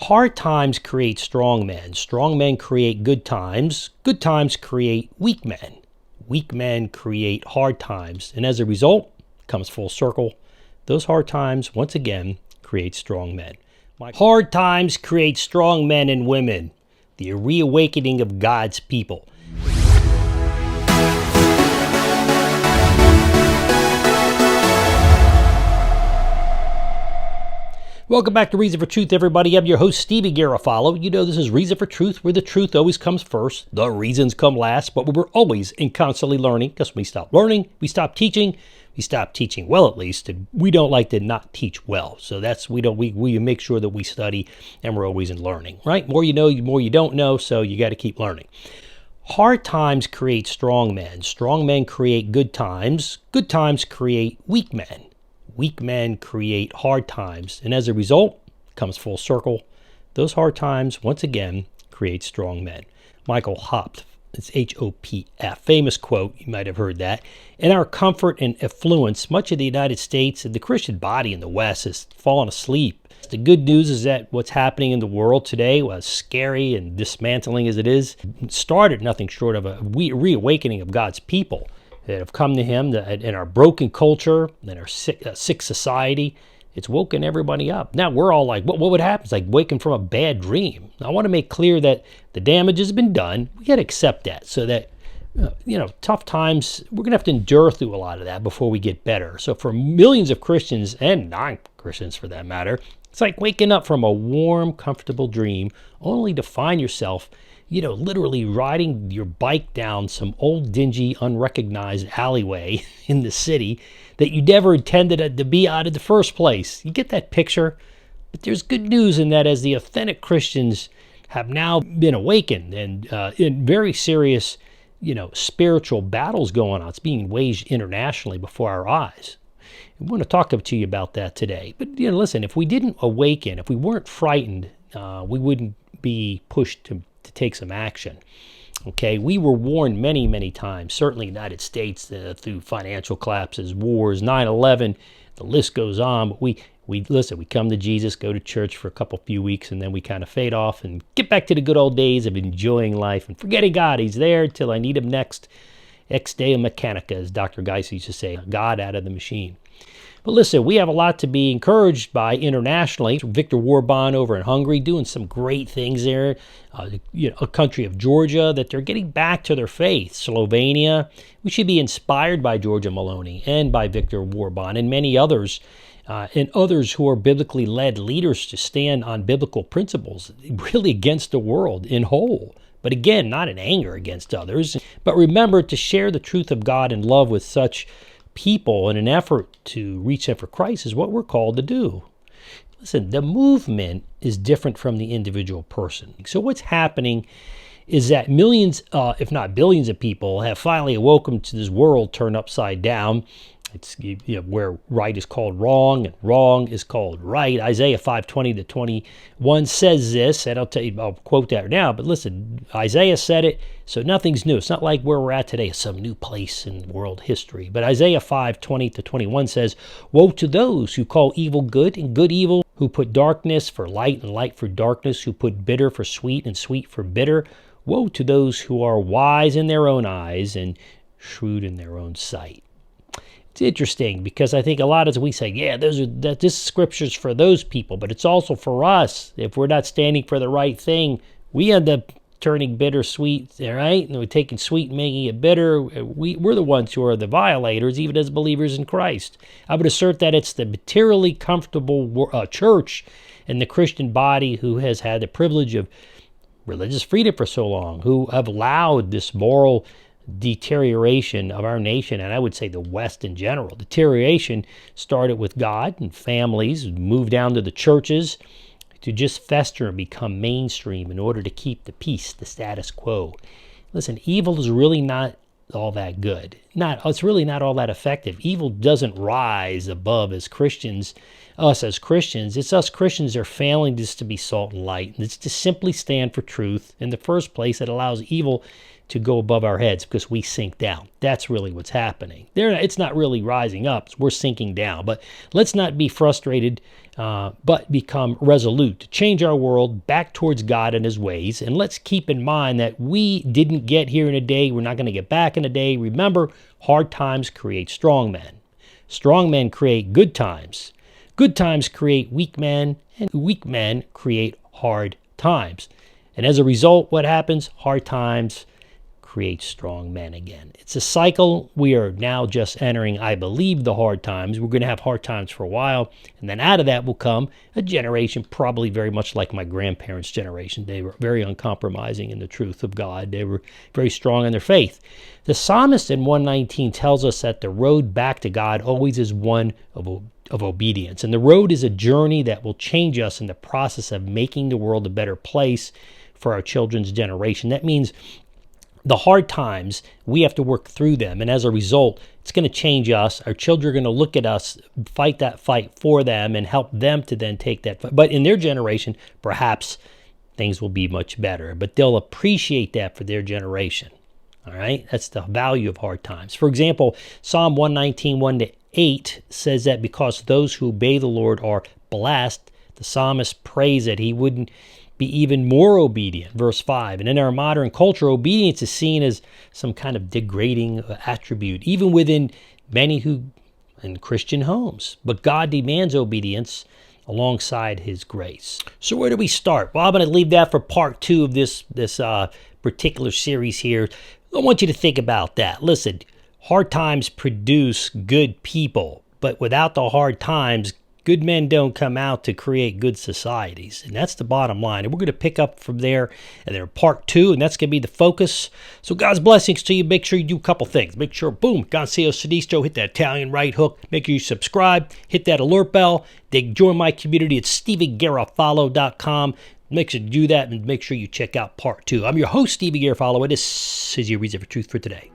Hard times create strong men. Strong men create good times. Good times create weak men. Weak men create hard times. And as a result, comes full circle, those hard times, once again, create strong men. Hard times create strong men and women. The reawakening of God's people. Welcome back to Reason for Truth, everybody. I'm your host, Stevie Garofalo. You know this is Reason for Truth, where the truth always comes first. The reasons come last, but we're always and constantly learning. Because when we stop learning, we stop teaching. We stop teaching well, at least. And we don't like to not teach well. So that's we make sure that we study and we're always in learning, right? More you know, more you don't know. So you got to keep learning. Hard times create strong men. Strong men create good times. Good times create weak men. Weak men create hard times, and as a result, comes full circle. Those hard times, once again, create strong men. Michael Hopf, it's H-O-P-F, famous quote, you might have heard that. In our comfort and affluence, much of the United States and the Christian body in the West has fallen asleep. The good news is that what's happening in the world today, as scary and dismantling as it is, started nothing short of a reawakening of God's people that have come to him, that in our broken culture, in our sick society. It's woken everybody up. Now we're all like, what would happen? It's like waking from a bad dream. I want to make clear that the damage has been done. We got to accept that, so that tough times, we're going to have to endure through a lot of that before we get better. So for millions of Christians, and non-Christians for that matter, it's like waking up from a warm, comfortable dream only to find yourself literally riding your bike down some old, dingy, unrecognized alleyway in the city that you never intended to be out in the first place. You get that picture? But there's good news in that, as the authentic Christians have now been awakened and in very serious, spiritual battles going on. It's being waged internationally before our eyes. I want to talk to you about that today. But listen, if we didn't awaken, if we weren't frightened, we wouldn't be pushed to take some action. Okay, we were warned many, many times, certainly in the United States, through financial collapses, wars, 9/11, the list goes on. But we listen, we come to Jesus, go to church for a few weeks, and then we kind of fade off and get back to the good old days of enjoying life and forgetting God. He's there till I need him next. Ex deo mechanica, as Dr. Geis used to say, God out of the machine. But listen, we have a lot to be encouraged by internationally. Viktor Orban over in Hungary doing some great things there. A country of Georgia, that they're getting back to their faith. Slovenia, we should be inspired by Giorgia Meloni and by Viktor Orban and many others, and others who are biblically led leaders to stand on biblical principles, really against the world in whole. But again, not in anger against others, but remember to share the truth of God and love with such people in an effort to reach them for Christ is what we're called to do. Listen, the movement is different from the individual person. So what's happening is that millions, if not billions of people have finally awoken to this world turned upside down. It's where right is called wrong and wrong is called right. Isaiah 5:20-21 says this, and I'll quote that now. But listen, Isaiah said it, so nothing's new. It's not like where we're at today is some new place in world history. But Isaiah 5:20-21 says, "Woe to those who call evil good and good evil, who put darkness for light and light for darkness, who put bitter for sweet and sweet for bitter. Woe to those who are wise in their own eyes and shrewd in their own sight." It's interesting because I think a lot of we say, this scripture's for those people, but it's also for us. If we're not standing for the right thing, we end up turning bitter sweet, right? And we're taking sweet and making it bitter. We're the ones who are the violators, even as believers in Christ. I would assert that it's the materially comfortable church and the Christian body who has had the privilege of religious freedom for so long, who have allowed this moral deterioration of our nation, and I would say the West in general. Deterioration started with God and families, moved down to the churches to just fester and become mainstream in order to keep the peace, the status quo. Listen, evil is really not all that good. It's really not all that effective. Evil doesn't rise above us as Christians. It's us Christians that are failing just to be salt and light. And it's to simply stand for truth. In the first place, it allows evil to go above our heads because we sink down. That's really what's happening. It's not really rising up. We're sinking down. But let's not be frustrated, but become resolute to change our world back towards God and his ways. And let's keep in mind that we didn't get here in a day. We're not going to get back in a day. Remember, hard times create strong men. Strong men create good times. Good times create weak men, and weak men create hard times. And as a result, what happens? Hard times create strong men again. It's a cycle. We are now just entering, I believe, the hard times. We're going to have hard times for a while. And then out of that will come a generation probably very much like my grandparents' generation. They were very uncompromising in the truth of God. They were very strong in their faith. The psalmist in 119 tells us that the road back to God always is one of obedience. And the road is a journey that will change us in the process of making the world a better place for our children's generation. That means the hard times, we have to work through them. And as a result, it's going to change us. Our children are going to look at us, fight that fight for them, and help them to then take that fight. But in their generation, perhaps things will be much better. But they'll appreciate that for their generation. All right? That's the value of hard times. For example, Psalm 119, 1-8 says that because those who obey the Lord are blessed, the psalmist prays that he wouldn't be even more obedient. Verse 5. And in our modern culture, obedience is seen as some kind of degrading attribute, even within many who in Christian homes. But God demands obedience alongside his grace. So where do we start? Well, I'm going to leave that for part 2 of this particular series here. I want you to think about that. Listen, hard times produce good people, but without the hard times, good men don't come out to create good societies. And that's the bottom line. And we're going to pick up from there and then part 2, and that's going to be the focus. So God's blessings to you. Make sure you do a couple things. Make sure, boom, Gonzalo Sinistro, hit that Italian right hook. Make sure you subscribe. Hit that alert bell. Then join my community at steviegarofalo.com. Make sure you do that and make sure you check out part 2. I'm your host, Stevie Garofalo, and this is your Reason for Truth for today.